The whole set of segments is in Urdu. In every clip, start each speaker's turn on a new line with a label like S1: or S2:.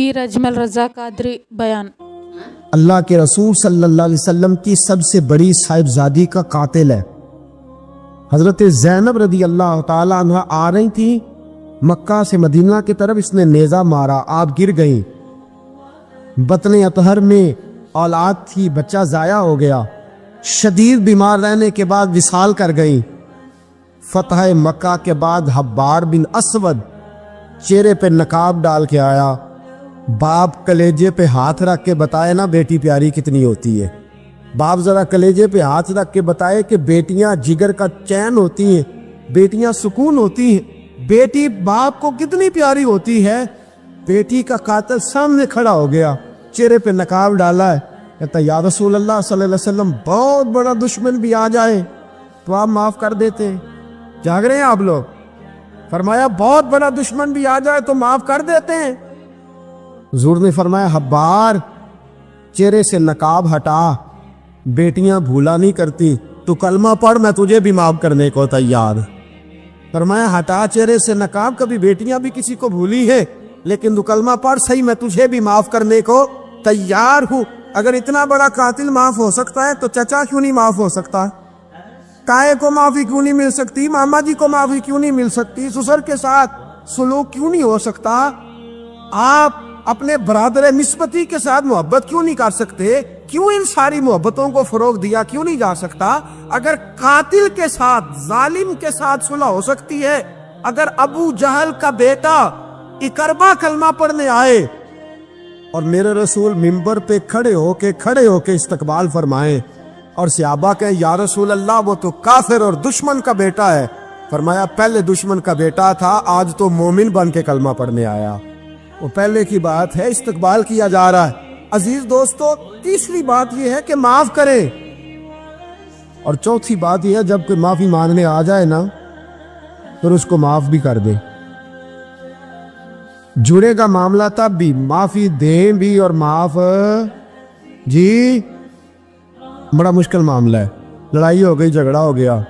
S1: پیر اجمل رضا قادری بیان۔
S2: اللہ کے رسول صلی اللہ علیہ وسلم کی سب سے بڑی صاحبزادی کا قاتل ہے۔ حضرت زینب رضی اللہ تعالیٰ عنہ آ رہی تھی مکہ سے مدینہ کی طرف، اس نے نیزہ مارا، آپ گر گئیں۔ بطن اطہر میں اولاد تھی، بچہ ضائع ہو گیا، شدید بیمار رہنے کے بعد وصال کر گئیں۔ فتح مکہ کے بعد حبار بن اسود چہرے پہ نقاب ڈال کے آیا، باپ کلیجے پہ ہاتھ رکھ کے بتائے نا بیٹی پیاری کتنی ہوتی ہے۔ باپ ذرا کلیجے پہ ہاتھ رکھ کے بتائے کہ بیٹیاں جگر کا چین ہوتی ہیں، بیٹیاں سکون ہوتی ہیں، بیٹی باپ کو کتنی پیاری ہوتی ہے۔ بیٹی کا قاتل سامنے کھڑا ہو گیا، چہرے پہ نقاب ڈالا ہے، کہتا یا رسول اللہ صلی اللہ علیہ وسلم بہت بڑا دشمن بھی آ جائے تو آپ معاف کر دیتے ہیں۔ جاگ رہے ہیں آپ لوگ؟ فرمایا بہت بڑا دشمن بھی آ جائے تو معاف کر دیتے ہیں۔ حضور نے فرمایا حبار چہرے سے نقاب ہٹا، بیٹیاں بھولا نہیں کرتی، تو کلمہ پڑھ میں تجھے بھی معاف کرنے کو تیار۔ فرمایا ہٹا چہرے سے نقاب، کبھی بیٹیاں بھی کسی کو بھولی ہے لیکن تو کلمہ پڑھ صحیح، میں تجھے بھی معاف کرنے کو تیار ہوں۔ اگر اتنا بڑا قاتل معاف ہو سکتا ہے تو چچا کیوں نہیں معاف ہو سکتا؟ تائے کو معافی کیوں نہیں مل سکتی؟ ماما جی کو معافی کیوں نہیں مل سکتی؟ سسر کے ساتھ سلوک کیوں نہیں ہو سکتا؟ آپ اپنے برادر نسبتی کے ساتھ محبت کیوں نہیں کر سکتے؟ کیوں ان ساری محبتوں کو فروغ دیا کیوں نہیں جا سکتا؟ اگر قاتل کے ساتھ، ظالم کے ساتھ صلح ہو سکتی ہے، اگر ابو جہل کا بیٹا اکربا کلمہ پڑھنے آئے اور میرے رسول منبر پہ کھڑے ہو کے استقبال فرمائیں اور صحابہ کہیں یا رسول اللہ وہ تو کافر اور دشمن کا بیٹا ہے، فرمایا پہلے دشمن کا بیٹا تھا، آج تو مومن بن کے کلمہ پڑھنے آیا۔ وہ پہلے کی بات ہے، استقبال کیا جا رہا ہے۔ عزیز دوستو، تیسری بات یہ ہے کہ معاف کریں، اور چوتھی بات یہ ہے جب کوئی معافی مانگنے آ جائے نا پھر اس کو معاف بھی کر دیں۔ جڑے گا معاملہ تب بھی، معافی دیں بھی اور معاف جی بڑا مشکل معاملہ ہے۔ لڑائی ہو گئی، جھگڑا ہو گیا،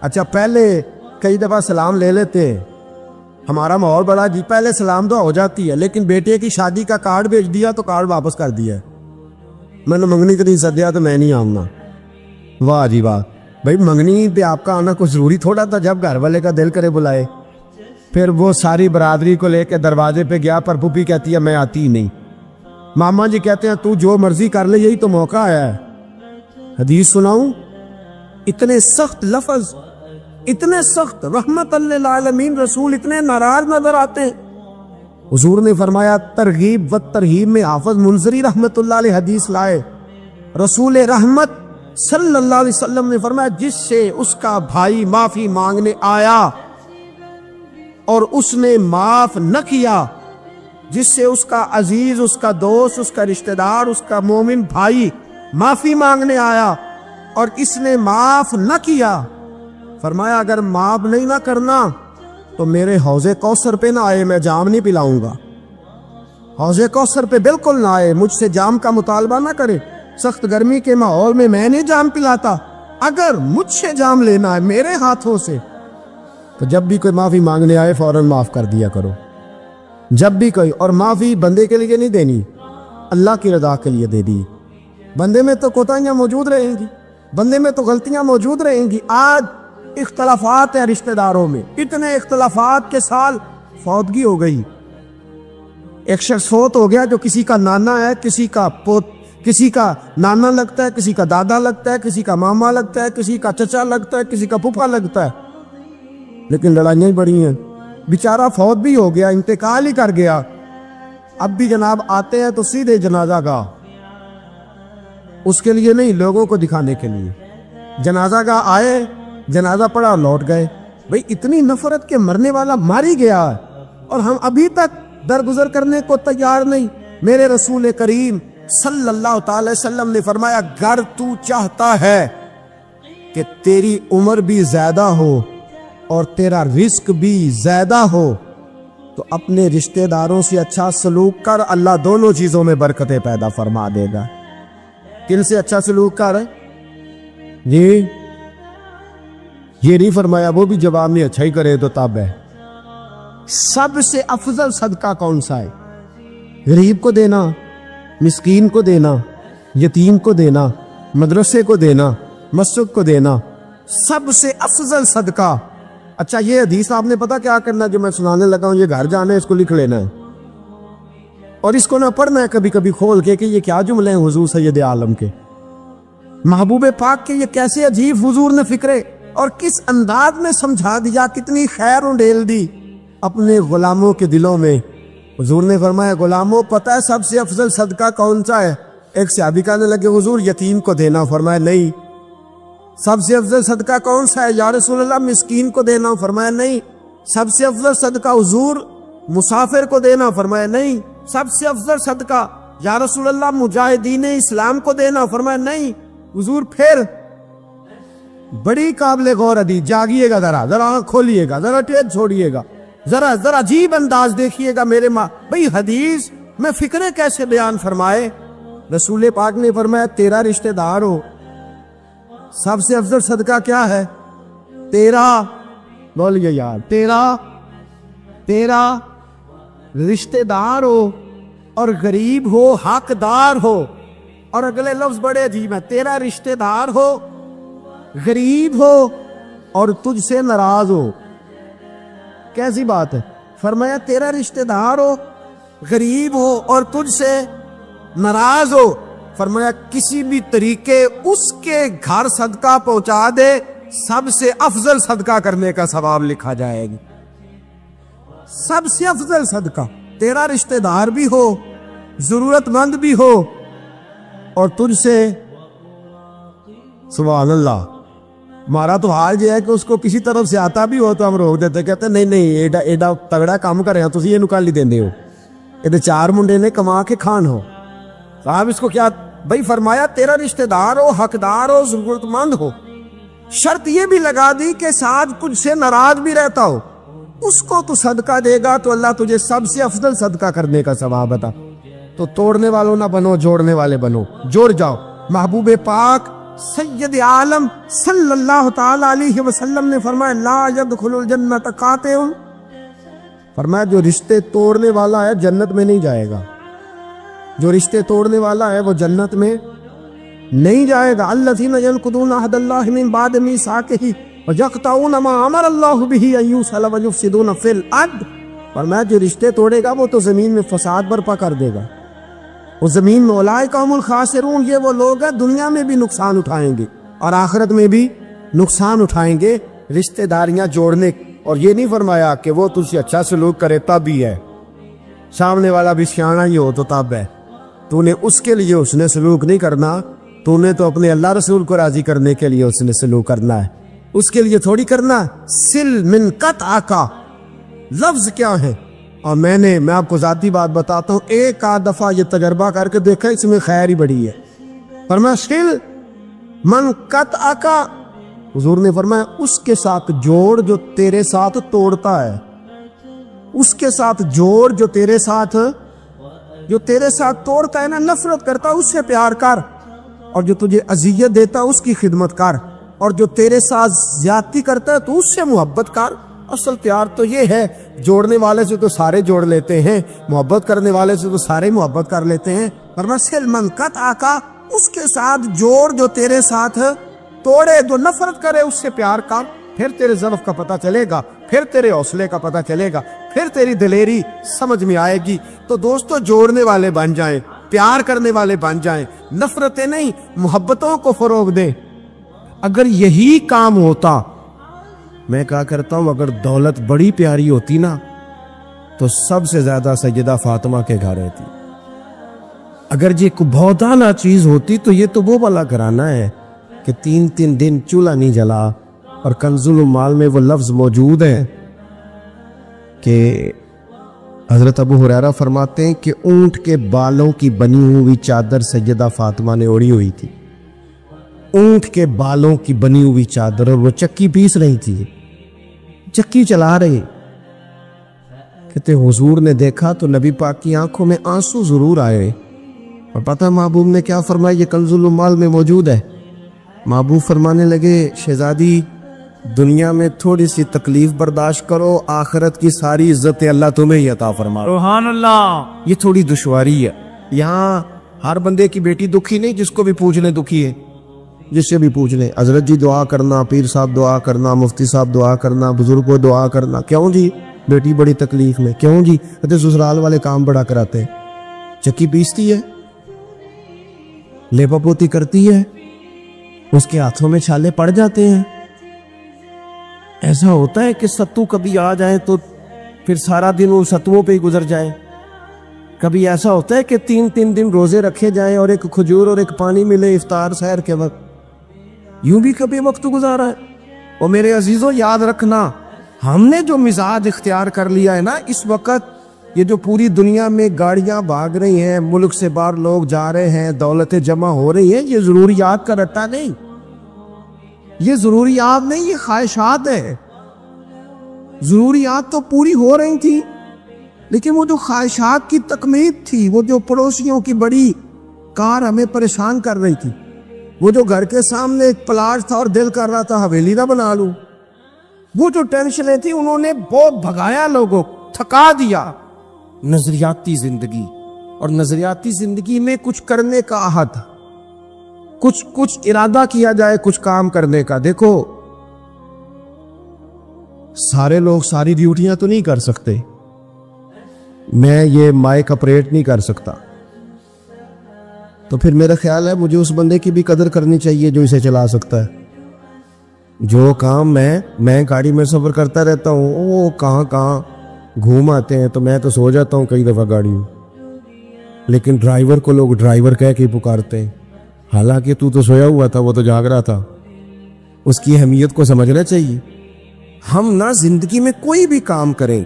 S2: اچھا پہلے کئی دفعہ سلام لے لیتے، ہمارا ماحول بڑا جی پہلے سلام دعا ہو جاتی ہے، لیکن بیٹے کی شادی کا کارڈ بھیج دیا تو کارڈ واپس کر دیا ہے، میں نے منگنی کو نہیں سدیا تو میں نہیں آؤں گا۔ واہ جی واہ، بھائی منگنی پہ آپ کا آنا کچھ ضروری تھوڑا تھا، جب گھر والے کا دل کرے بلائے۔ پھر وہ ساری برادری کو لے کے دروازے پہ گیا، پر پھوپھی کہتی ہے میں آتی ہی نہیں، ماما جی کہتے ہیں تو جو مرضی کر لے، یہی تو موقع آیا ہے۔ حدیث سناؤں، اتنے سخت لفظ، اتنے سخت، رحمت للعالمین رسول اتنے ناراض نظر آتے ہیں۔ حضور نے فرمایا ترغیب و ترہیب میں حافظ منذری رحمت اللہ علیہ حدیث لائے، رسول رحمت صلی اللہ علیہ وسلم نے فرمایا جس سے اس کا بھائی معافی مانگنے آیا اور اس نے معاف نہ کیا، جس سے اس کا عزیز، اس کا دوست، اس کا رشتہ دار، اس کا مومن بھائی معافی مانگنے آیا اور اس نے معاف نہ کیا، فرمایا اگر معاف نہیں نہ کرنا تو میرے حوض کوثر پہ نہ آئے، میں جام نہیں پلاؤں گا۔ حوض کوثر پہ بالکل نہ آئے، مجھ سے جام کا مطالبہ نہ کرے، سخت گرمی کے ماحول میں میں نہیں جام پلاتا، اگر مجھ سے جام لینا ہے میرے ہاتھوں سے تو جب بھی کوئی معافی مانگنے آئے فوراً معاف کر دیا کرو، جب بھی کوئی۔ اور معافی بندے کے لیے نہیں دینی، اللہ کی رضا کے لیے دے دی۔ بندے میں تو کوتاہیاں موجود رہیں گی، بندے میں تو غلطیاں موجود رہیں گی۔ آج اختلافات ہیں رشتہ داروں میں، اتنے اختلافات کے سال فوتگی ہو گئی، ایک شخص فوت ہو گیا جو کسی کا نانا ہے، کسی کا نانا لگتا ہے، کسی کا دادا لگتا ہے، کسی کا ماما لگتا ہے، کسی کا چچا لگتا ہے، کسی کا پھپھا لگتا ہے، لیکن لڑائیاں ہی بڑی ہیں۔ بیچارہ فوت بھی ہو گیا، انتقال ہی کر گیا، اب بھی جناب آتے ہیں تو سیدھے جنازہ گاہ، اس کے لیے نہیں، لوگوں کو دکھانے کے لیے۔ جنازہ گاہ آئے، جنازہ پڑھا اور لوٹ گئے۔ بھئی اتنی نفرت کے مرنے والا ماری گیا ہے اور ہم ابھی تک درگزر کرنے کو تیار نہیں۔ میرے رسول کریم صلی اللہ تعالی وسلم نے فرمایا اگر تو چاہتا ہے کہ تیری عمر بھی زیادہ ہو اور تیرا رزق بھی زیادہ ہو تو اپنے رشتہ داروں سے اچھا سلوک کر، اللہ دونوں چیزوں میں برکتیں پیدا فرما دے گا۔ کن سے اچھا سلوک کر ہے جی؟ یہ نہیں فرمایا وہ بھی جواب میں اچھا ہی کرے تو تب ہے۔ سب سے افضل صدقہ کون سا ہے؟ غریب کو دینا، مسکین کو دینا، یتیم کو دینا، مدرسے کو دینا، مسجد کو دینا، سب سے افضل صدقہ۔ اچھا یہ حدیث آپ نے پتا کیا کرنا جو میں سنانے لگا ہوں، یہ گھر جانا ہے، اس کو لکھ لینا ہے اور اس کو نہ پڑھنا ہے کبھی کبھی کھول کے کہ یہ کیا جملے ہیں حضور سید عالم کے، محبوب پاک کے، یہ کیسے عجیب حضور نے فکرے اور کس انداز میں سمجھا دیا، کتنی خیر انڈیل دی اپنے غلاموں کے دلوں میں۔ حضور نے فرمایا غلاموں پتہ ہے سب سے افضل صدقہ کون سا ہے؟ ایک صحابی کہنے لگے حضور یتیم کو دینا، فرمایا نہیں۔ سب سے افضل صدقہ کون سا ہے یا رسول اللہ؟ مسکین کو دینا، فرمایا نہیں۔ سب سے افضل صدقہ حضور مسافر کو دینا، فرمایا نہیں۔ سب سے افضل صدقہ یا رسول اللہ مجاہدین اسلام کو دینا، فرمایا نہیں۔ حضور پھر بڑی قابل غور حدیث، جاگیے گا ذرا آنکھ کھولیے گا، ذرا ٹیڑھ چھوڑیے گا، ذرا عجیب انداز دیکھیے گا میرے ماں بھئی حدیث میں فکرے کیسے بیان فرمائے۔ رسول پاک نے فرمایا تیرا رشتہ دار ہو، سب سے افضل صدقہ کیا ہے؟ تیرا، بولیے یار، تیرا رشتہ دار ہو اور غریب ہو، حقدار ہو، اور اگلے لفظ بڑے عجیب ہیں، تیرا رشتہ دار ہو، غریب ہو اور تجھ سے ناراض ہو۔ کیسی بات ہے؟ فرمایا تیرا رشتہ دار ہو، غریب ہو اور تجھ سے ناراض ہو، فرمایا کسی بھی طریقے اس کے گھر صدقہ پہنچا دے، سب سے افضل صدقہ کرنے کا ثواب لکھا جائے گا۔ سب سے افضل صدقہ، تیرا رشتہ دار بھی ہو، ضرورت مند بھی ہو اور تجھ سے، سبحان اللہ، ہمارا تو حال یہ ہے کہ اس کو کسی طرف سے آتا بھی ہو تو ہم روک دیتے، کہتے ہیں نہیں ایڈا تگڑا کام کر رہے ہیں تسی یہ نکالی دیندے ہو، یہ چار منڈے نے کما کے کھان ہو، صاحب اس کو کیا بھائی؟ فرمایا تیرا رشتہ دار ہو، حقدار ہو، ضرورت مند ہو، شرط یہ بھی لگا دی کہ ساتھ کچھ سے ناراض بھی رہتا ہو، اس کو تو صدقہ دے گا تو اللہ تجھے سب سے افضل صدقہ کرنے کا ثواب عطا۔ تو توڑنے والوں نہ بنو، جوڑنے والے بنو، جوڑ جاؤ۔ محبوب پاک سید عالم صلی اللہ تعالی علیہ وسلم نے فرمایا لا يدخل الجنت قاطع، فرمایا جو رشتے توڑنے والا ہے جنت میں نہیں جائے گا، جو رشتے توڑنے والا ہے وہ جنت میں نہیں جائے گا۔ الذین ینقضون عہد اللہ من بعد میثاقہ ویقطعون ما امر اللہ بہ ان یوصل ویفسدون فی الارض، فرمایا جو رشتے توڑے گا وہ تو زمین میں فساد برپا کر دے گا، وہ زمین میں اولئک هم الخاسرون، یہ وہ لوگ ہیں دنیا میں بھی نقصان اٹھائیں گے اور آخرت میں بھی نقصان اٹھائیں گے رشتہ داریاں جوڑنے۔ اور یہ نہیں فرمایا کہ وہ تجھ سے اچھا سلوک کرے تب ہی ہے، سامنے والا بھی سیاںا ہی ہو تو تب ہے، تو نے اس کے لیے اس نے سلوک نہیں کرنا، تو نے تو اپنے اللہ رسول کو راضی کرنے کے لیے اس نے سلوک کرنا ہے، اس کے لیے تھوڑی کرنا۔ سل من قطع کا لفظ کیا ہے؟ اور میں آپ کو ذاتی بات بتاتا ہوں، ایک آدھ دفعہ یہ تجربہ کر کے دیکھا، اس میں خیر ہی بڑی ہے۔ فرمایا سل من قطع کا، حضور نے فرمایا اس کے ساتھ جوڑ جو تیرے ساتھ توڑتا ہے، اس کے ساتھ جوڑ جو تیرے ساتھ توڑتا ہے نا، نفرت کرتا اس سے پیار کر، اور جو تجھے اذیت دیتا اس کی خدمت کر، اور جو تیرے ساتھ زیادتی کرتا ہے تو اس سے محبت کر۔ اصل پیار تو یہ ہے، جوڑنے والے سے تو سارے جوڑ لیتے ہیں، محبت کرنے والے سے تو سارے محبت کر لیتے ہیں۔ فرمایا سل من قطع کا، اس کے ساتھ جوڑ جو تیرے ساتھ توڑے، جو نفرت کرے اس سے پیار کر، پھر تیرے ضعف کا پتہ چلے گا، پھر تیرے حوصلے کا پتہ چلے گا، پھر تیری دلیری سمجھ میں آئے گی۔ تو دوستو جوڑنے والے بن جائیں، پیار کرنے والے بن جائیں، نفرتیں نہیں محبتوں کو فروغ دیں۔ اگر یہی کام ہوتا، میں کہا کرتا ہوں اگر دولت بڑی پیاری ہوتی نا تو سب سے زیادہ سیدہ فاطمہ کے گھر رہتی، اگر یہ بہت اعلیٰ چیز ہوتی تو یہ تو وہ والا گھرانہ ہے کہ 3 دن چولہا نہیں جلا، اور کنز المال میں وہ لفظ موجود ہے کہ حضرت ابو ہریرہ فرماتے ہیں کہ اونٹ کے بالوں کی بنی ہوئی چادر سیدہ فاطمہ نے اوڑھی ہوئی تھی، اونٹ کے بالوں کی بنی ہوئی چادر، اور وہ چکی پیس رہی تھی، چکی چلا رہی۔ کہتے حضور نے دیکھا تو نبی پاک کی آنکھوں میں آنسو ضرور آئے، اور پتہ محبوب نے کیا فرمایا؟ یہ کنز المال میں موجود ہے۔ محبوب فرمانے لگے شہزادی دنیا میں تھوڑی سی تکلیف برداشت کرو، آخرت کی ساری عزتیں اللہ تمہیں ہی عطا فرما۔
S3: سبحان اللہ۔
S2: یہ تھوڑی دشواری ہے۔ یہاں ہر بندے کی بیٹی دکھی نہیں، جس کو بھی پوچھ لیں دکھی ہے، جس سے بھی پوچھ لیں حضرت جی دعا کرنا، پیر صاحب دعا کرنا، مفتی صاحب دعا کرنا، بزرگ کو دعا کرنا، کیوں جی بیٹی بڑی تکلیف میں، کیوں جی کہتے سسرال والے کام بڑا کراتے ہیں، چکی پیستی ہے، لیپا پوتی کرتی ہے، اس کے ہاتھوں میں چھالے پڑ جاتے ہیں۔ ایسا ہوتا ہے کہ ستو کبھی آ جائے تو پھر سارا دن ان ستوؤں پہ ہی گزر جائے، کبھی ایسا ہوتا ہے کہ 3 دن روزے رکھے جائیں اور ایک کھجور اور ایک پانی ملے افطار سحر کے وقت، یوں بھی کبھی وقت گزارا ہے۔ اور میرے عزیزوں یاد رکھنا، ہم نے جو مزاج اختیار کر لیا ہے نا اس وقت، یہ جو پوری دنیا میں گاڑیاں بھاگ رہی ہیں، ملک سے باہر لوگ جا رہے ہیں، دولتیں جمع ہو رہی ہیں، یہ ضروریات کا رٹا نہیں، یہ ضروریات نہیں، یہ خواہشات ہے۔ ضروریات تو پوری ہو رہی تھی، لیکن وہ جو خواہشات کی تکمیل تھی، وہ جو پڑوسیوں کی بڑی کار ہمیں پریشان کر رہی تھی، وہ جو گھر کے سامنے ایک پلاٹ تھا اور دل کر رہا تھا حویلی نہ بنا لوں، وہ جو ٹینشنیں تھیں انہوں نے بہت بھگایا، لوگوں تھکا دیا۔ نظریاتی زندگی، اور نظریاتی زندگی میں کچھ کرنے کا عہد، کچھ ارادہ کیا جائے کچھ کام کرنے کا۔ دیکھو سارے لوگ ساری ڈیوٹیاں تو نہیں کر سکتے، میں یہ مائک اپریٹ نہیں کر سکتا، تو پھر میرا خیال ہے مجھے اس بندے کی بھی قدر کرنی چاہیے جو اسے چلا سکتا ہے۔ جو کام میں گاڑی میں سفر کرتا رہتا ہوں، وہ کہاں گھوم آتے ہیں، تو میں تو سو جاتا ہوں کئی دفعہ گاڑی میں، لیکن ڈرائیور کو لوگ ڈرائیور کہہ کے پکارتے ہیں، حالانکہ تو سویا ہوا تھا، وہ تو جاگ رہا تھا۔ اس کی اہمیت کو سمجھنا چاہیے۔ ہم نہ زندگی میں کوئی بھی کام کریں،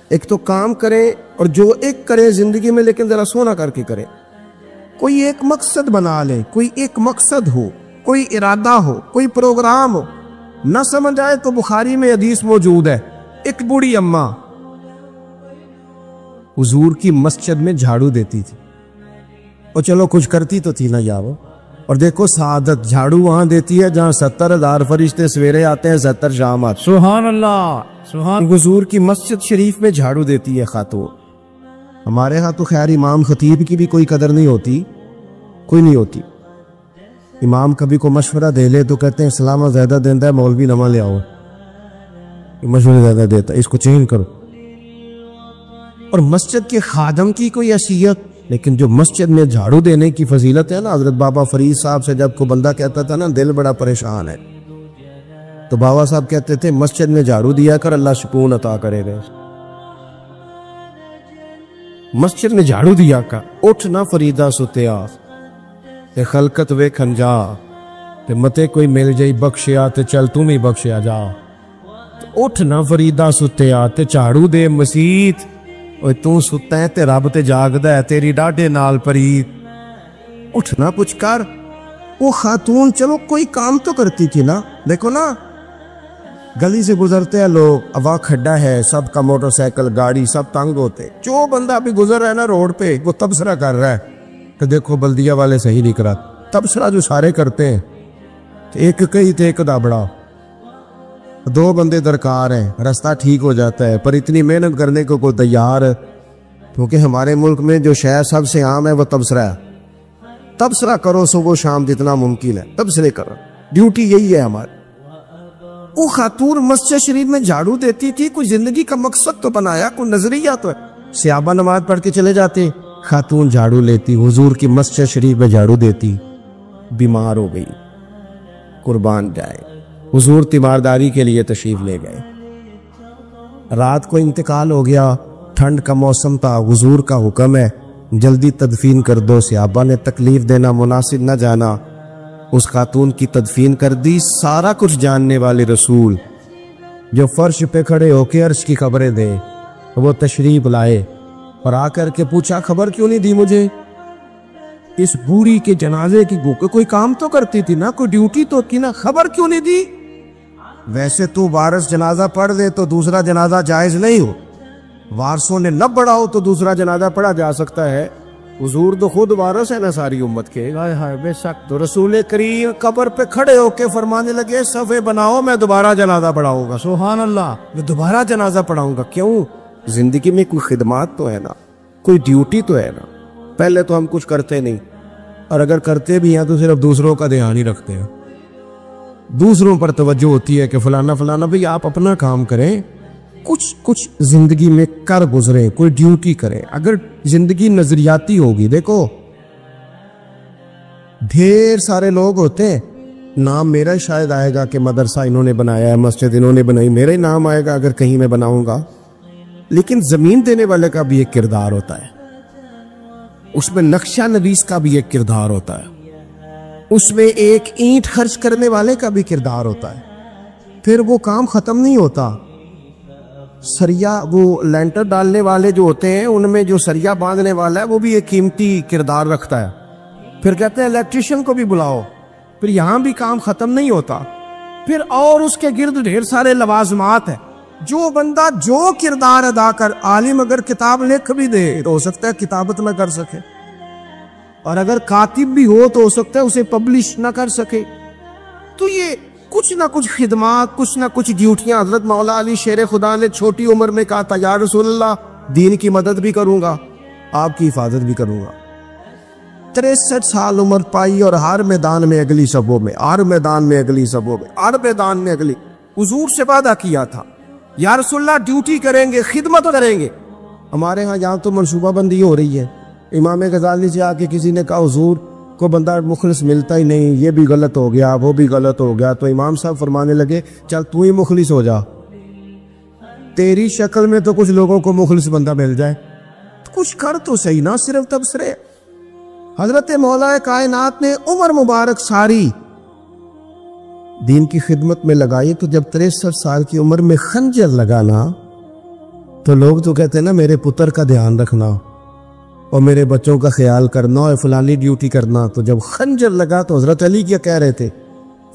S2: ایک تو کام کریں، اور جو ایک کرے زندگی میں لیکن ذرا سونا کر کے کرے، کوئی ایک مقصد بنا لے، کوئی ایک مقصد ہو، کوئی ارادہ ہو، کوئی پروگرام ہو۔ نہ سمجھ آئے تو بخاری میں حدیث موجود ہے، ایک بوڑھی اماں حضور کی مسجد میں جھاڑو دیتی تھی، اور چلو کچھ کرتی تو تھی نہ یاو، اور دیکھو سعادت جھاڑو وہاں دیتی ہے جہاں 70,000 فرشتے سویرے آتے ہیں، 70 شام آتے ہیں۔
S3: سبحان اللہ، سبحان۔
S2: حضور کی مسجد شریف میں جھاڑو دیتی ہے خاتون۔ ہمارے ہاں تو خیر امام خطیب کی بھی کوئی قدر نہیں ہوتی، کوئی نہیں ہوتی۔ امام کبھی کو مشورہ دے لے تو کہتے ہیں اسلام زیادہ دیندہ ہے، مولوی نما لے آؤ، مشورہ زیادہ دیتا ہے، اس کو چینج کرو۔ اور مسجد کے خادم کی کوئی حیثیت، لیکن جو مسجد میں جھاڑو دینے کی فضیلت ہے نا، حضرت بابا فرید صاحب سے جب کو بندہ کہتا تھا نا دل بڑا پریشان ہے، تو بابا صاحب کہتے تھے مسجد میں جھاڑو دیا کر، اللہ سکون عطا کرے گا۔ مسجد میں جھاڑو دیا کر، اٹھ نہ فریدہ ستیا تے خلقت وے کھنجا، تے متے کوئی مل جائی بخشیا تے چل تم ہی بخشیا جا۔ اٹھ نہ فریدہ ستیا تے جھاڑو دے مسیت، اوے تو ستا ہے تے رب تے جاگدا ہے، تیری ڈاڈے نال پریت۔ اٹھ نہ کچھ کر۔ وہ خاتون چلو کوئی کام تو کرتی تھی نا، دیکھو نا گلی سے گزرتے ہیں لوگ، ہوا کھڈا ہے، سب کا موٹر سائیکل گاڑی سب تنگ ہوتے، جو بندہ ابھی گزر رہا ہے نا روڈ پہ وہ تبصرہ کر رہا ہے کہ دیکھو بلدیہ والے صحیح نہیں کرا۔ تبصرہ جو سارے کرتے ہیں، ایک کئی تے ایک دابڑا، 2 بندے درکار ہیں، راستہ ٹھیک ہو جاتا ہے، پر اتنی محنت کرنے کو کوئی تیار ہے، کیونکہ ہمارے ملک میں جو شے سب سے عام ہے وہ تبصرہ ہے۔ تبصرہ کرو صبح شام جتنا ممکن ہے، تبصرے کرو، ڈیوٹی یہی ہے ہماری۔ وہ خاتون مسجد شریف میں جھاڑو دیتی تھی، کوئی زندگی کا مقصد تو بنایا، کوئی نظریہ تو ہے۔ صحابہ نماز پڑھ کے چلے جاتے، خاتون جھاڑو لیتی، حضور کی مسجد شریف میں جھاڑو دیتی، بیمار ہو گئی، قربان جائے، حضور تیمارداری کے لیے تشریف لے گئے، رات کو انتقال ہو گیا، ٹھنڈ کا موسم تھا، حضور کا حکم ہے جلدی تدفین کر دو، صحابہ نے تکلیف دینا مناسب نہ جانا، اس خاتون کی تدفین کر دی۔ سارا کچھ جاننے والے رسول جو فرش پہ کھڑے ہو کے عرش کی خبریں دے، وہ تشریف لائے اور آ کر کے پوچھا خبر کیوں نہیں دی مجھے؟ اس بوڑھی کے جنازے کی کوئی کام تو کرتی تھی نا، کوئی ڈیوٹی تو کی نا، خبر کیوں نہیں دی؟ ویسے تو وارث جنازہ پڑھ دے تو دوسرا جنازہ جائز نہیں ہو، وارثوں نے نہ پڑھا ہو تو دوسرا جنازہ پڑھا جا سکتا ہے، حضور تو خود وارث ہے نا ساری امت کے.
S3: ہائے ہائے بے شک.
S2: تو رسول کریم قبر پہ کھڑے ہو کے فرمانے لگے صفے بناؤ میں دوبارہ جنازہ پڑھاؤں گا.
S3: سبحان اللہ.
S2: میں دوبارہ جنازہ پڑھاؤں گا. کیوں؟ زندگی میں کوئی خدمات تو ہے نا, کوئی ڈیوٹی تو ہے نا. پہلے تو ہم کچھ کرتے نہیں, اور اگر کرتے بھی ہیں تو صرف دوسروں کا دھیان ہی رکھتے ہیں. دوسروں پر توجہ ہوتی ہے کہ فلانا فلانا. بھئی آپ اپنا کام کریں, کچھ زندگی میں کر گزریں, کوئی ڈیوٹی کریں. اگر زندگی نظریاتی ہوگی, دیکھو ڈھیر سارے لوگ ہوتے ہیں, نام میرا ہی شاید آئے گا کہ مدرسہ انہوں نے بنایا ہے, مسجد انہوں نے بنائی, میرا ہی نام آئے گا اگر کہیں میں بناؤں گا. لیکن زمین دینے والے کا بھی ایک کردار ہوتا ہے, اس میں نقشہ نویس کا بھی ایک کردار ہوتا ہے, اس میں ایک اینٹ خرچ کرنے والے کا بھی کردار ہوتا ہے. پھر وہ کام ختم نہیں ہوتا. سریا, وہ لینٹر ڈالنے والے جو ہوتے ہیں ان میں جو سریا باندھنے والا ہے وہ بھی ایک قیمتی کردار رکھتا ہے. پھر کہتے ہیں الیکٹریشین کو بھی بلاؤ. پھر یہاں بھی کام ختم نہیں ہوتا. پھر اور اس کے گرد ڈھیر سارے لوازمات ہیں. جو بندہ جو کردار ادا کر, عالم اگر کتاب لکھ بھی دے تو ہو سکتا ہے کتابت نہ کر سکے, اور اگر کاتب بھی ہو تو ہو سکتا ہے اسے پبلش نہ کر سکے. تو یہ کچھ نہ کچھ خدمات, کچھ نہ کچھ ڈیوٹیاں. حضرت مولا علی شیر خدا نے چھوٹی عمر میں کہا تھا یا رسول اللہ دین کی مدد بھی کروں گا, آپ کی حفاظت بھی کروں گا. 63 سال عمر پائی اور ہر میدان میں اگلی صبوں میں, ہر میدان میں اگلی صبوں میں, ہر میدان میں اگلی. حضور سے وعدہ کیا تھا یا رسول اللہ ڈیوٹی کریں گے, خدمت کریں گے. ہمارے ہاں یہاں تو منصوبہ بندی ہو رہی ہے. امام غزالی سے آ کے کسی نے کہا حضور کو بندہ مخلص ملتا ہی نہیں, یہ بھی غلط ہو گیا, وہ بھی غلط ہو گیا. تو امام صاحب فرمانے لگے چل تو ہی مخلص ہو جا, تیری شکل میں تو کچھ لوگوں کو مخلص بندہ مل جائے, کچھ کر تو صحیح نا, صرف تبصرے. حضرت مولا کائنات نے عمر مبارک ساری دین کی خدمت میں لگائی. تو جب 63 سال کی عمر میں خنجر لگانا تو لوگ تو کہتے ہیں نا میرے پتر کا دھیان رکھنا اور میرے بچوں کا خیال کرنا اور فلانی ڈیوٹی کرنا. تو جب خنجر لگا تو حضرت علی کیا کہہ رہے تھے؟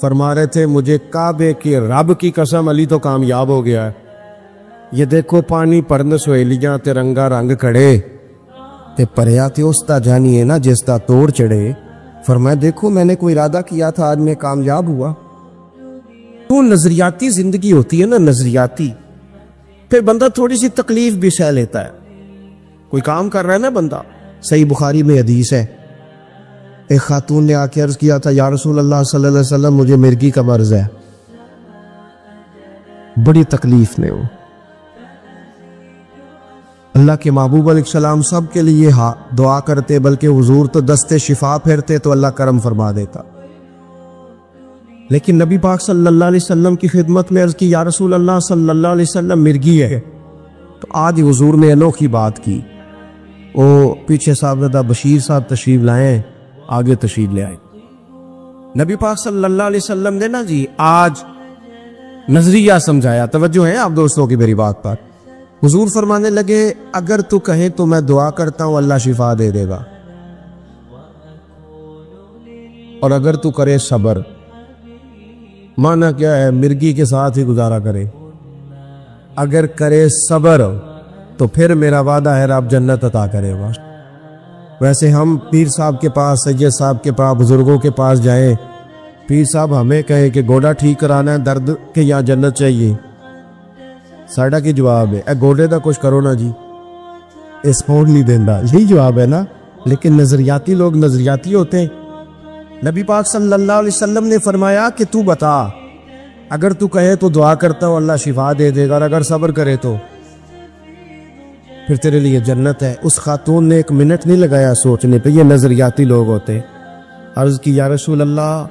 S2: فرما رہے تھے مجھے کعبے کے رب کی قسم علی تو کامیاب ہو گیا ہے. یہ دیکھو پانی پرن سہیلیاں تے رنگا رنگ کھڑے تے پریا تے اس تا جانی ہے نا جس تا توڑ چڑھے. فرمایا دیکھو میں نے کوئی ارادہ کیا تھا, آج میں کامیاب ہوا. تو نظریاتی زندگی ہوتی ہے نا, نظریاتی. پھر بندہ تھوڑی سی تکلیف بھی سہ لیتا ہے. کوئی کام کر رہا ہے نا بندہ. صحیح بخاری میں حدیث ہے, ایک خاتون نے آ کے عرض کیا تھا یا رسول اللہ صلی اللہ علیہ وسلم مجھے مرگی کا مرض ہے, بڑی تکلیف میں ہوں. اللہ کے محبوب علیہ السلام سب کے لیے دعا کرتے, بلکہ حضور تو دستے شفا پھیرتے تو اللہ کرم فرما دیتا. لیکن نبی پاک صلی اللہ علیہ وسلم کی خدمت میں عرض کی یا رسول اللہ صلی اللہ علیہ وسلم مرگی ہے. تو آج حضور نے انوکھی بات کی. وہ پیچھے صاحبزادہ بشیر صاحب تشریف لائیں, آگے تشریف لے آئے. نبی پاک صلی اللہ علیہ وسلم نے نا جی آج نظریہ سمجھایا. توجہ ہے آپ دوستوں کی میری بات پر. حضور فرمانے لگے اگر تو کہیں تو میں دعا کرتا ہوں اللہ شفا دے دے گا, اور اگر تو کرے صبر. معنی کیا ہے؟ مرگی کے ساتھ ہی گزارا کرے. اگر کرے صبر تو پھر میرا وعدہ ہے رب جنت عطا کرے گا. ویسے ہم پیر صاحب کے پاس, سید صاحب کے پاس, بزرگوں کے پاس جائیں, پیر صاحب ہمیں کہیں کہ گوڑا ٹھیک کرانا ہے درد کے یا جنت چاہیے, ساڑھا کی جواب ہے اے گوڑے دا کچھ کرو نا جی, اس فون نہیں دینا, یہی جواب ہے نا. لیکن نظریاتی لوگ نظریاتی ہوتے ہیں. نبی پاک صلی اللہ علیہ وسلم نے فرمایا کہ تو بتا, اگر تو کہے تو دعا کرتا ہوں اللہ شفا دے دے گا, اور اگر صبر کرے تو پھر تیرے لیے جنت ہے. اس خاتون نے 1 منٹ نہیں لگایا سوچنے پہ. یہ نظریاتی لوگ ہوتے. عرض کی یا رسول اللہ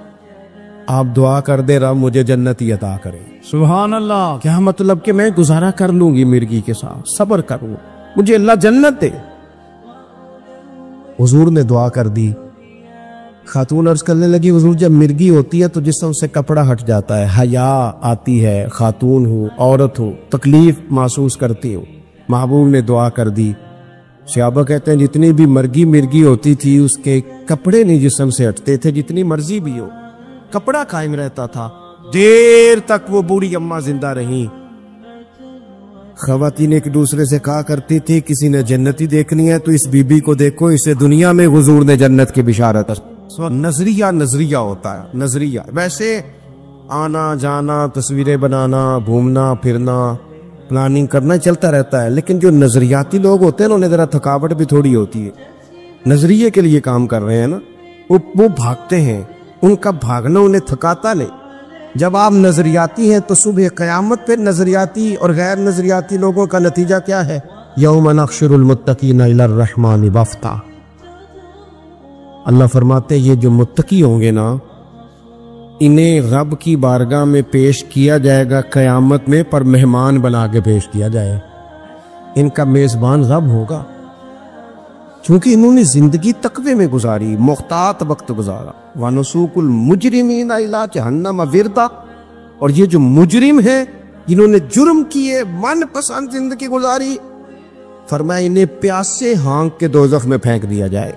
S2: آپ دعا کر دے رب مجھے جنت ہی عطا کرے.
S3: سبحان اللہ.
S2: کیا مطلب کہ میں گزارا کر لوں گی مرگی کے ساتھ, صبر کروں, مجھے اللہ جنت دے. حضور نے دعا کر دی. خاتون عرض کرنے لگی حضور جب مرگی ہوتی ہے تو جسم سے کپڑا ہٹ جاتا ہے, حیا آتی ہے, خاتون ہو عورت ہو تکلیف محسوس کرتی ہو. محبوب نے دعا کر دی. صحابہ کہتے ہیں جتنی بھی مرگی ہوتی تھی اس کے کپڑے نہیں جسم سے ہٹتے تھے, جتنی مرضی بھی ہو کپڑا قائم رہتا تھا. دیر تک وہ بوڑھی اماں زندہ رہیں. خواتین ایک دوسرے سے کہا کرتی تھی کسی نے جنتی دیکھنی ہے تو اس بی بی کو دیکھو، اسے دنیا میں حضور نے جنت کی بشارت۔ نظریہ ہوتا ہے، نظریہ۔ ویسے آنا جانا، تصویریں بنانا، گھومنا پھرنا، پلاننگ کرنا چلتا رہتا ہے، لیکن جو نظریاتی لوگ ہوتے ہیں نا انہیں ذرا تھکاوٹ بھی تھوڑی ہوتی ہے۔ نظریے کے لیے کام کر رہے ہیں نا، وہ بھاگتے ہیں، ان کا بھاگنا انہیں تھکاتا نہیں۔ جب آپ نظریاتی ہیں تو صبح قیامت پہ نظریاتی اور غیر نظریاتی لوگوں کا نتیجہ کیا ہے؟ یوم نحشر المتقین الی الرحمن وفدا۔ اللہ فرماتے ہیں یہ جو متقی ہوں گے نا، انہیں رب کی بارگاہ میں پیش کیا جائے گا قیامت میں، پر مہمان بنا کے پیش کیا جائے، ان کا میزبان رب ہوگا، چونکہ انہوں نے زندگی تقوی میں گزاری، محتاط وقت گزارا۔ وَنُسُوقُ الْمُجْرِمِينَ إِلَىٰ جَهَنَّمَ وِرْدًا۔ اور یہ جو مجرم ہیں جنہوں نے جرم کیے، من پسند زندگی گزاری، فرمایا انہیں پیاس سے ہانک کے دوزخ میں پھینک دیا جائے،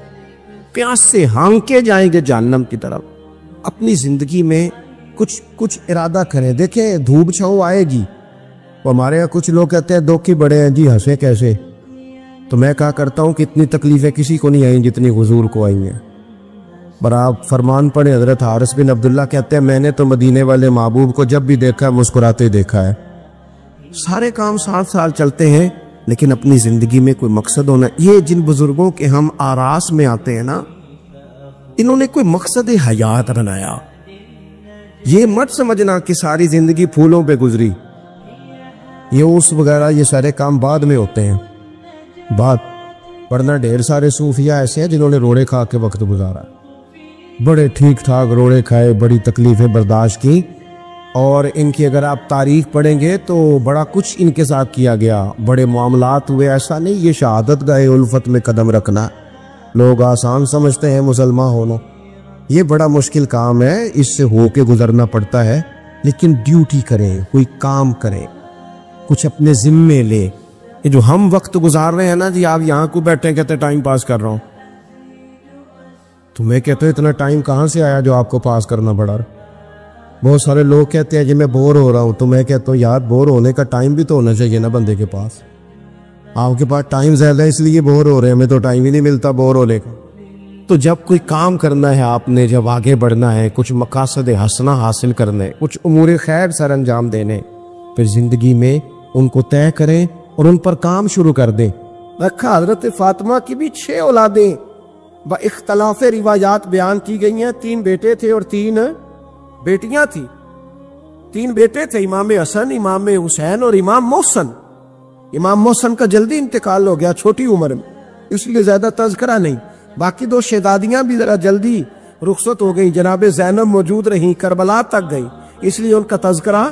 S2: پیاس سے ہانکے جائیں گے جہنم کی طرف۔ اپنی زندگی میں کچھ ارادہ کریں، دیکھیں دھوپ چھاؤں آئے گی۔ وہ ہمارے یہاں کچھ لوگ کہتے ہیں دکھی بڑے ہیں جی، ہنسے کیسے؟ تو میں کہا کرتا ہوں کہ اتنی تکلیفیں کسی کو نہیں آئیں جتنی حضور کو آئی ہیں۔ پر آپ فرمان پڑھیں، حضرت حارث بن عبداللہ کہتے ہیں میں نے تو مدینے والے محبوب کو جب بھی دیکھا ہے مسکراتے دیکھا ہے۔ سارے کام 7 سال چلتے ہیں لیکن اپنی زندگی میں کوئی مقصد ہونا۔ یہ جن بزرگوں کے ہم آراس میں آتے ہیں نا، انہوں نے کوئی مقصد حیات بنایا۔ یہ مت سمجھنا کہ ساری زندگی پھولوں پہ گزری، یہ اس وغیرہ یہ سارے کام بعد میں ہوتے ہیں، ورنہ ڈھیر سارے صوفیہ ایسے ہیں جنہوں نے روڑے کھا کے وقت گزارا، بڑے ٹھیک ٹھاک روڑے کھائے، بڑی تکلیفیں برداشت کی، اور ان کی اگر آپ تاریخ پڑھیں گے تو بڑا کچھ ان کے ساتھ کیا گیا، بڑے معاملات ہوئے۔ ایسا نہیں یہ شہادت گاہ الفت میں قدم رکھنا لوگ آسان سمجھتے ہیں مسلمان ہونا، یہ بڑا مشکل کام ہے، اس سے ہو کے گزرنا پڑتا ہے۔ لیکن ڈیوٹی کریں، کوئی کام کریں، کچھ اپنے ذمے لے۔ یہ جو ہم وقت گزار رہے ہیں نا جی، آپ یہاں کو بیٹھے کہتے ٹائم پاس کر رہا ہوں، تو میں کہتا ہوں اتنا ٹائم کہاں سے آیا جو آپ کو پاس کرنا پڑا؟ بہت سارے لوگ کہتے ہیں جی میں بور ہو رہا ہوں، تو میں کہتا ہوں یار بور ہونے کا ٹائم بھی تو ہونا چاہیے نا بندے کے پاس۔ آپ کے پاس ٹائم زیادہ ہے اس لیے بور ہو رہے ہیں، ہمیں تو ٹائم ہی نہیں ملتا بور ہونے کا۔ تو جب کوئی کام کرنا ہے آپ نے، جب آگے بڑھنا ہے، کچھ مقاصد حسنہ حاصل کرنے، کچھ امور خیر سر انجام دینے، پھر زندگی میں ان کو طے کریں اور ان پر کام شروع کر دیں۔ رکھا حضرت فاطمہ کی بھی 6 اولادیں با اختلاف روایات بیان کی گئی ہیں، 3 بیٹے تھے اور 3 بیٹیاں تھیں۔ 3 بیٹے تھے، امام حسن، امام حسین اور امام محسن۔ امام محسن کا جلدی انتقال ہو گیا چھوٹی عمر میں، اس لیے زیادہ تذکرہ نہیں۔ باقی 2 شہزادیاں بھی ذرا جلدی رخصت ہو گئیں، جناب زینب موجود رہیں، کربلا تک گئی، اس لیے ان کا تذکرہ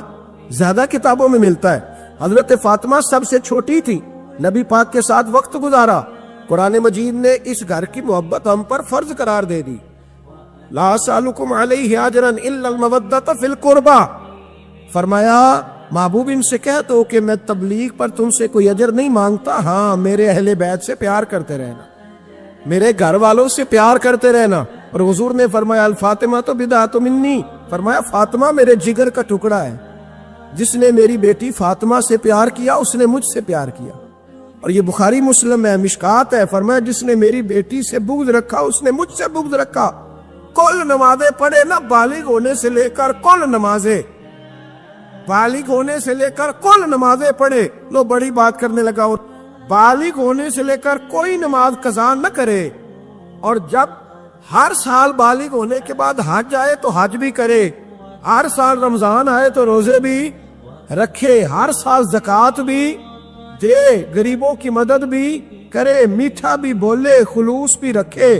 S2: زیادہ کتابوں میں ملتا ہے۔ حضرت فاطمہ سب سے چھوٹی تھی، نبی پاک کے ساتھ وقت گزارا، قرآن مجید نے اس گھر کی محبت ہم پر فرض قرار دے دی۔ لا اسألکم علیہ اجرا الا المودۃ فی القربى، فرمایا محبوب ان سے کہہ دو کہ میں تبلیغ پر تم سے کوئی اجر نہیں مانگتا، ہاں میرے اہل بیت سے پیار کرتے رہنا، میرے گھر والوں سے پیار کرتے رہنا۔ اور حضور نے فرمایا الفاطمہ تو بدعۃ منی، فرمایا فاطمہ میرے جگر کا ٹکڑا ہے، جس نے میری بیٹی فاطمہ سے پیار کیا اس نے مجھ سے پیار کیا۔ اور یہ بخاری مسلم ہے، مشکات ہے، فرمایا جس نے میری بیٹی سے بغض رکھا اس نے مجھ سے بغض رکھا۔ کل نمازیں پڑھے نا، بالغ ہونے سے لے کر کل نمازیں، بالغ ہونے سے لے کر کل نمازیں پڑھے۔ لو بڑی بات کرنے لگا، اور بالغ ہونے سے لے کر کوئی نماز قضا نہ کرے، اور جب ہر سال بالغ ہونے کے بعد حج آئے تو حج بھی کرے، ہر سال رمضان آئے تو روزے بھی رکھے، ہر سال زکوٰۃ بھی دے، غریبوں کی مدد بھی کرے، میٹھا بھی بولے، خلوص بھی رکھے،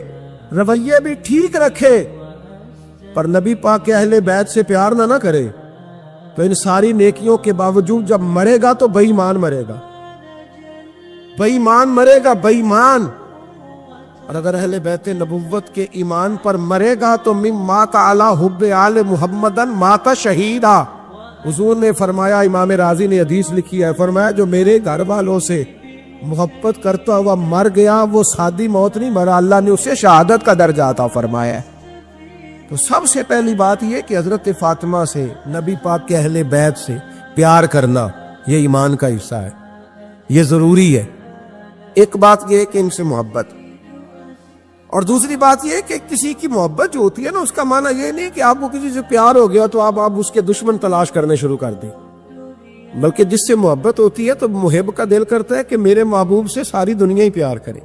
S2: رویے بھی ٹھیک رکھے، پر نبی پاک کے اہل بیت سے پیار نہ کرے تو ان ساری نیکیوں کے باوجود جب مرے گا تو بے ایمان مرے گا، بے ایمان مرے گا، بے ایمان۔ اور اگر اہل بیت نبوت کے ایمان پر مرے گا تو من مات علی حب آل محمدن مات شہیدا۔ حضور نے فرمایا، امام رازی نے حدیث لکھی ہے، فرمایا جو میرے گھر والوں سے محبت کرتا ہوا مر گیا وہ سادی موت نہیں مرا، اللہ نے اسے شہادت کا درجہ عطا فرمایا ہے۔ تو سب سے پہلی بات یہ کہ حضرت فاطمہ سے، نبی پاک کے اہل بیت سے پیار کرنا، یہ ایمان کا حصہ ہے۔ یہ ضروری ہے۔ ایک بات یہ ہے کہ ان سے محبت، اور دوسری بات یہ ہے کہ کسی کی محبت جو ہوتی ہے نا، اس کا معنی یہ نہیں کہ آپ کو کسی سے پیار ہو گیا تو آپ اس کے دشمن تلاش کرنے شروع کر دیں، بلکہ جس سے محبت ہوتی ہے تو محب کا دل کرتا ہے کہ میرے محبوب سے ساری دنیا ہی پیار کرے۔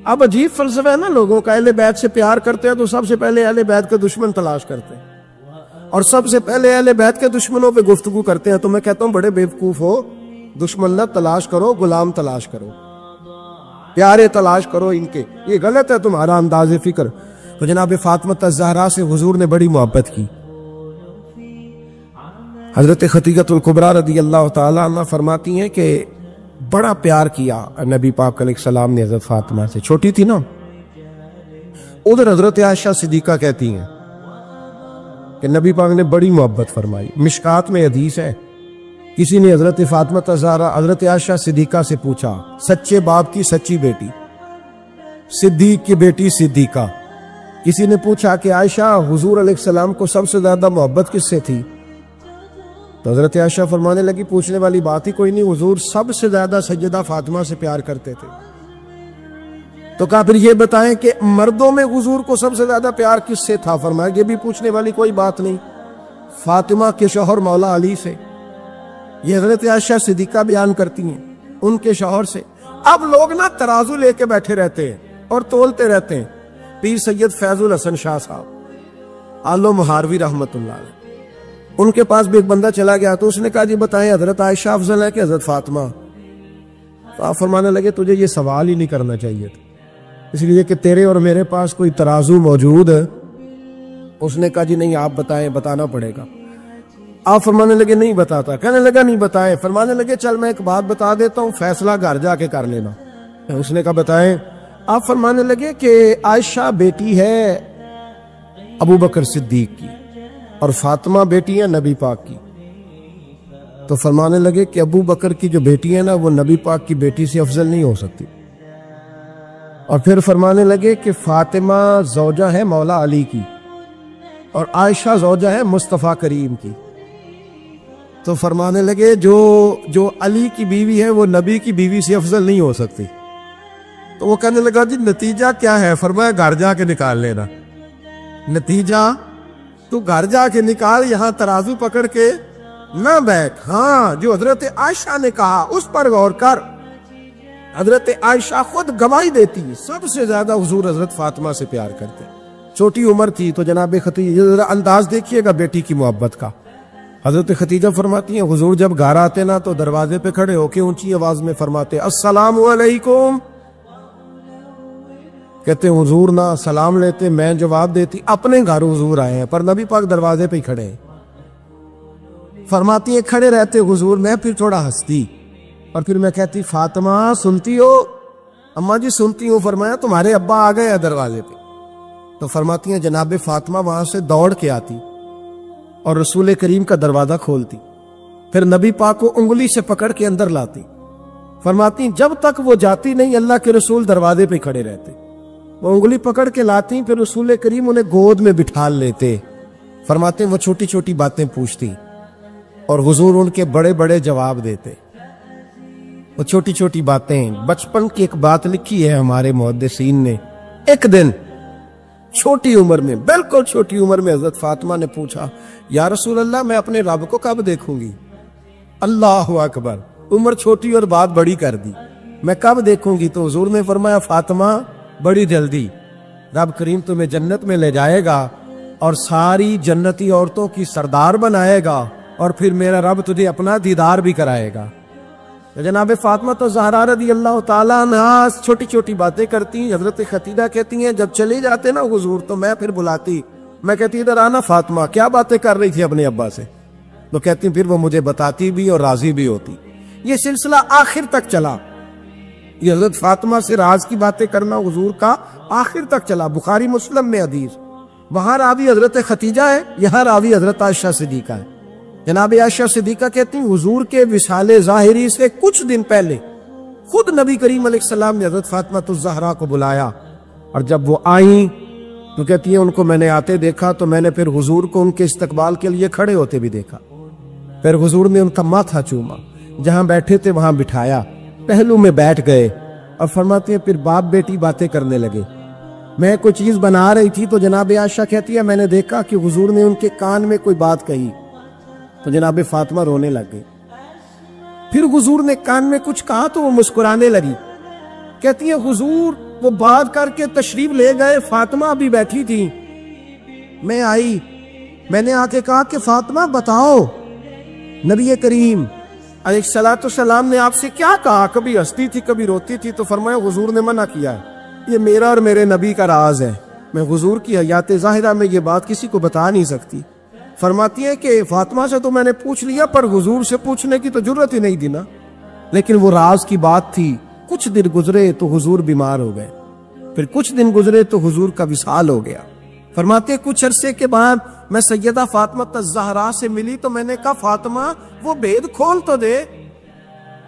S2: اب عجیب فلسفہ ہے نا لوگوں کا، اہل بیت سے پیار کرتے ہیں تو سب سے پہلے اہل بیت کا دشمن تلاش کرتے ہیں، اور سب سے پہلے اہل بیت کے دشمنوں پہ گفتگو کرتے ہیں۔ تو میں کہتا ہوں بڑے بیوقوف ہو، دشمن نہ تلاش کرو، غلام تلاش کرو، پیارے تلاش کرو ان کے۔ یہ غلط ہے تمہارا انداز فکر۔ تو جناب فاطمہ الزہرا سے حضور نے بڑی محبت کی۔ حضرت خدیجہ الکبریٰ رضی اللہ تعالیٰ عنہ فرماتی ہیں کہ بڑا پیار کیا نبی پاک علیہ السلام نے حضرت فاطمہ سے، چھوٹی تھی نا۔ ادھر حضرت عائشہ صدیقہ کہتی ہیں کہ نبی پاک نے بڑی محبت فرمائی۔ مشکات میں حدیث ہے، کسی نے حضرت فاطمہ الزہرا حضرت عائشہ صدیقہ سے پوچھا، سچے باپ کی سچی بیٹی، صدیق کی بیٹی صدیقہ، کسی نے پوچھا کہ عائشہ حضور علیہ السلام کو سب سے زیادہ محبت کس سے تھی؟ تو حضرت عائشہ فرمانے لگی پوچھنے والی بات ہی کوئی نہیں، حضور سب سے زیادہ سیدہ فاطمہ سے پیار کرتے تھے۔ تو کہا پھر یہ بتائیں کہ مردوں میں حضور کو سب سے زیادہ پیار کس سے تھا؟ فرمایا یہ بھی پوچھنے والی کوئی بات نہیں، فاطمہ کے شوہر مولا علی سے۔ یہ حضرت عائشہ صدیقہ بیان کرتی ہیں ان کے شوہر سے۔ اب لوگ نا ترازو لے کے بیٹھے رہتے ہیں اور تولتے رہتے ہیں۔ پیر سید فیض الحسن شاہ صاحب آلو مہاروی رحمت اللہ علیہ، ان کے پاس بھی ایک بندہ چلا گیا تو اس نے کہا جی بتائیں حضرت عائشہ افضل ہے کہ حضرت فاطمہ؟ تو آپ فرمانے لگے تجھے یہ سوال ہی نہیں کرنا چاہیے تھا، اس لیے کہ تیرے اور میرے پاس کوئی ترازو موجود ہے۔ اس نے کہا جی نہیں آپ بتائیں، بتانا پڑے گا۔ آپ فرمانے لگے نہیں بتاتا، کہنے لگا نہیں بتائے، فرمانے لگے چل میں ایک بات بتا دیتا ہوں، فیصلہ گھر جا کے کر لینا۔ اس نے کہا بتائیں۔ آپ فرمانے لگے کہ عائشہ بیٹی ہے ابو بکر صدیق کی اور فاطمہ بیٹی ہے نبی پاک کی۔ تو فرمانے لگے کہ ابو بکر کی جو بیٹی ہے نا وہ نبی پاک کی بیٹی سے افضل نہیں ہو سکتی۔ اور پھر فرمانے لگے کہ فاطمہ زوجہ ہے مولا علی کی اور عائشہ زوجہ ہے مصطفیٰ کریم کی۔ تو فرمانے لگے جو علی کی بیوی ہے وہ نبی کی بیوی سے افضل نہیں ہو سکتی۔ تو وہ کہنے لگا جی نتیجہ کیا ہے؟ فرمایا گھر جا کے نکال لینا، نتیجہ تو گھر جا کے نکال، یہاں ترازو پکڑ کے نہ بیٹھ۔ ہاں جو حضرت عائشہ نے کہا اس پر غور کر۔ حضرت عائشہ خود گواہی دیتی سب سے زیادہ حضور حضرت فاطمہ سے پیار کرتے، چھوٹی عمر تھی۔ تو جناب خدیجہ ذرا انداز دیکھیے گا بیٹی کی محبت کا۔ حضرت خدیجہ فرماتی ہیں حضور جب گھر آتے نا تو دروازے پہ کھڑے ہو کے اونچی آواز میں فرماتے السلام علیکم، کہتے حضور نہ سلام لیتے، میں جواب دیتی اپنے گھر حضور آئے ہیں پر نبی پاک دروازے پہ ہی کھڑے ہیں۔ فرماتی ہیں کھڑے رہتے حضور، میں پھر تھوڑا ہنستی اور پھر میں کہتی فاطمہ سنتی ہو؟ اماں جی سنتی ہوں۔ فرمایا تمہارے ابا آ گئے ہیں دروازے پہ۔ تو فرماتی ہیں جناب فاطمہ وہاں سے دوڑ کے آتی اور رسول کریم کا دروازہ کھولتی، پھر نبی پاک کو انگلی سے پکڑ کے اندر لاتی۔ فرماتی جب تک وہ جاتی نہیں اللہ کے رسول دروازے پہ کھڑے رہتے، وہ انگلی پکڑ کے لاتی، پھر رسول کریم انہیں گود میں بٹھا لیتے۔ فرماتے ہیں وہ چھوٹی چھوٹی باتیں پوچھتی اور حضور ان کے بڑے بڑے جواب دیتے۔ وہ چھوٹی چھوٹی باتیں، بچپن کی ایک بات لکھی ہے ہمارے محدثین نے، ایک دن چھوٹی عمر میں، بالکل چھوٹی عمر میں حضرت فاطمہ نے پوچھا یا رسول اللہ میں اپنے رب کو کب دیکھوں گی؟ اللہ اکبر، عمر چھوٹی اور بات بڑی کر دی، میں کب دیکھوں گی؟ تو حضور نے فرمایا فاطمہ بڑی جلدی، رب کریم تمہیں جنت میں لے جائے گا اور ساری جنتی عورتوں کی سردار بنائے گا اور پھر میرا رب تجھے اپنا دیدار بھی کرائے گا۔ جناب فاطمہ تو زہرا رضی اللہ تعالیٰ عنہا چھوٹی چھوٹی باتیں کرتی۔ حضرت خدیجہ کہتی ہیں جب چلے جاتے نا حضور تو میں پھر بلاتی، میں کہتی ادھر آنا فاطمہ، کیا باتیں کر رہی تھی اپنے ابا سے؟ تو کہتی پھر وہ مجھے بتاتی بھی اور راضی بھی ہوتی۔ یہ سلسلہ آخر تک چلا، یہ حضرت فاطمہ سے راز کی باتیں کرنا حضور کا آخر تک چلا۔ بخاری مسلم میں حدیث، وہاں راوی حضرت خدیجہ ہے، یہاں راوی حضرت عائشہ صدیقہ ہے۔ جناب عائشہ صدیقہ کہتی ہیں حضور کے وصال ظاہری سے کچھ دن پہلے خود نبی کریم علیہ السلام نے حضرت فاطمہ الزہرا کو بلایا، اور جب وہ آئیں تو کہتی ہیں ان کو میں نے آتے دیکھا تو میں نے پھر حضور کو ان کے استقبال کے لیے کھڑے ہوتے بھی دیکھا، پھر حضور نے ان کا ماتھا چوما، جہاں بیٹھے تھے وہاں بٹھایا، پہلو میں بیٹھ گئے اور فرماتے ہیں پھر باپ بیٹی باتیں کرنے لگے۔ میں کوئی چیز بنا رہی تھی تو جناب عائشہ کہتی ہے میں نے دیکھا کہ حضور نے ان کے کان میں کوئی بات کہی تو جناب فاطمہ رونے لگ گئی۔ پھر حضور نے کان میں کچھ کہا تو وہ مسکرانے لگی۔ کہتی ہے حضور وہ بات کر کے تشریف لے گئے، فاطمہ ابھی بیٹھی تھی، میں آئی، میں نے آ کے کہا کہ فاطمہ بتاؤ نبی کریم علیہ السلام نے آپ سے کیا کہا؟ کبھی ہنستی تھی کبھی روتی تھی، تو فرمایا حضور نے منع کیا ہے، یہ میرا اور میرے نبی کا راز ہے، میں حضور کی حیات ظاہرہ میں یہ بات کسی کو بتا نہیں سکتی۔ فرماتی ہے کہ فاطمہ سے تو میں نے پوچھ لیا پر حضور سے پوچھنے کی تو جرت ہی نہیں دی نا، لیکن وہ راز کی بات تھی۔ کچھ دن گزرے تو حضور بیمار ہو گئے، پھر کچھ دن گزرے تو حضور کا وصال ہو گیا۔ فرماتے کچھ عرصے کے بعد میں سیدہ فاطمہ الزہرا سے ملی تو میں نے کہا فاطمہ وہ بید کھول تو دے،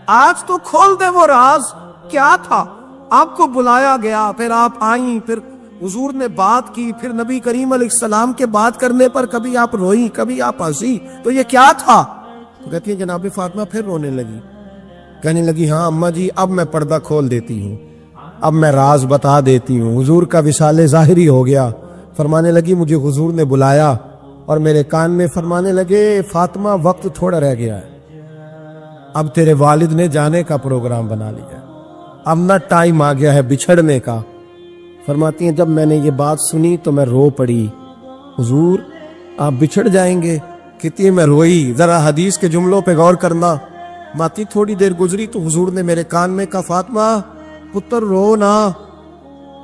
S2: آج تو کھول دے وہ راز کیا تھا۔ آپ کو بلایا گیا، پھر آپ آئیں، پھر حضور نے بات کی، پھر نبی کریم علیہ السلام کے بات کرنے پر کبھی آپ روئی کبھی آپ ہنسی، تو یہ کیا تھا؟ تو کہتی ہے جناب فاطمہ پھر رونے لگی، کہنے لگی ہاں اماں جی اب میں پردہ کھول دیتی ہوں، اب میں راز بتا دیتی ہوں، حضور کا وصال ظاہری ہو گیا۔ فرمانے لگی مجھے حضور نے بلایا اور میرے کان میں فرمانے لگے فاطمہ وقت تھوڑا رہ گیا ہے، اب تیرے والد نے جانے کا پروگرام بنا لیا، اب نہ ٹائم آ گیا ہے بچھڑنے کا۔ فرماتی ہیں جب میں نے یہ بات سنی تو میں رو پڑی، حضور آپ بچھڑ جائیں گے؟ کہتی ہے میں روئی۔ ذرا حدیث کے جملوں پہ غور کرنا۔ ماتی تھوڑی دیر گزری تو حضور نے میرے کان میں کہا فاطمہ پتر رو نہ،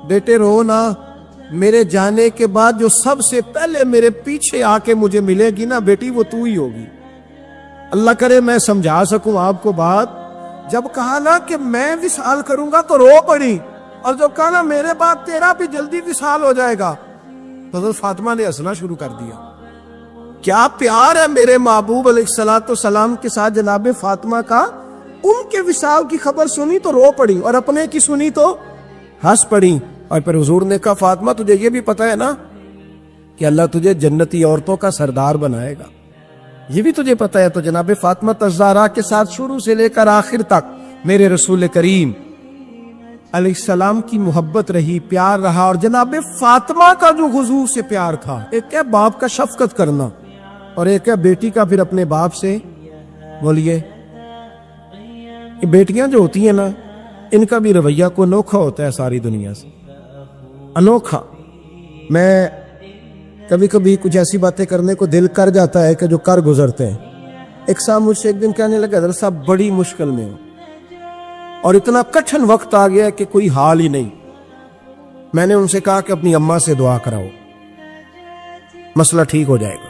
S2: بیٹے رو نہ، میرے جانے کے بعد جو سب سے پہلے میرے پیچھے آ کے مجھے ملے گی نا بیٹی وہ تو ہی ہوگی۔ اللہ کرے میں سمجھا سکوں آپ کو بات، جب کہا نا کہ میں وصال کروں گا تو رو پڑی، اور جب کہا نا میرے بعد تیرا بھی جلدی وصال ہو جائے گا تو حضرت فاطمہ نے ہنسنا شروع کر دیا۔ کیا پیار ہے میرے محبوب علیہ السلام کے ساتھ جناب فاطمہ کا۔ ان کے وصال کی خبر سنی تو رو پڑی اور اپنے کی سنی تو ہنس پڑی۔ اور پھر حضور نے کہا فاطمہ تجھے یہ بھی پتہ ہے نا کہ اللہ تجھے جنتی عورتوں کا سردار بنائے گا، یہ بھی تجھے پتہ ہے۔ تو جناب فاطمہ الزہرا کے ساتھ شروع سے لے کر آخر تک میرے رسول کریم علیہ السلام کی محبت رہی، پیار رہا۔ اور جناب فاطمہ کا جو حضور سے پیار تھا، ایک ہے باپ کا شفقت کرنا اور ایک ہے بیٹی کا پھر اپنے باپ سے، بولیے یہ بیٹیاں جو ہوتی ہیں نا ان کا بھی رویہ کو انوکھا ہوتا ہے ساری دنیا سے، انوکھا۔ میں کبھی کبھی کچھ ایسی باتیں کرنے کو دل کر جاتا ہے کہ جو کر گزرتے ہیں۔ ایک صاحب مجھ سے ایک دن کہنے لگا حضرت صاحب بڑی مشکل میں ہوں اور اتنا کٹھن وقت آ گیا کہ کوئی حال ہی نہیں۔ میں نے ان سے کہا کہ اپنی اماں سے دعا کراؤ، مسئلہ ٹھیک ہو جائے گا۔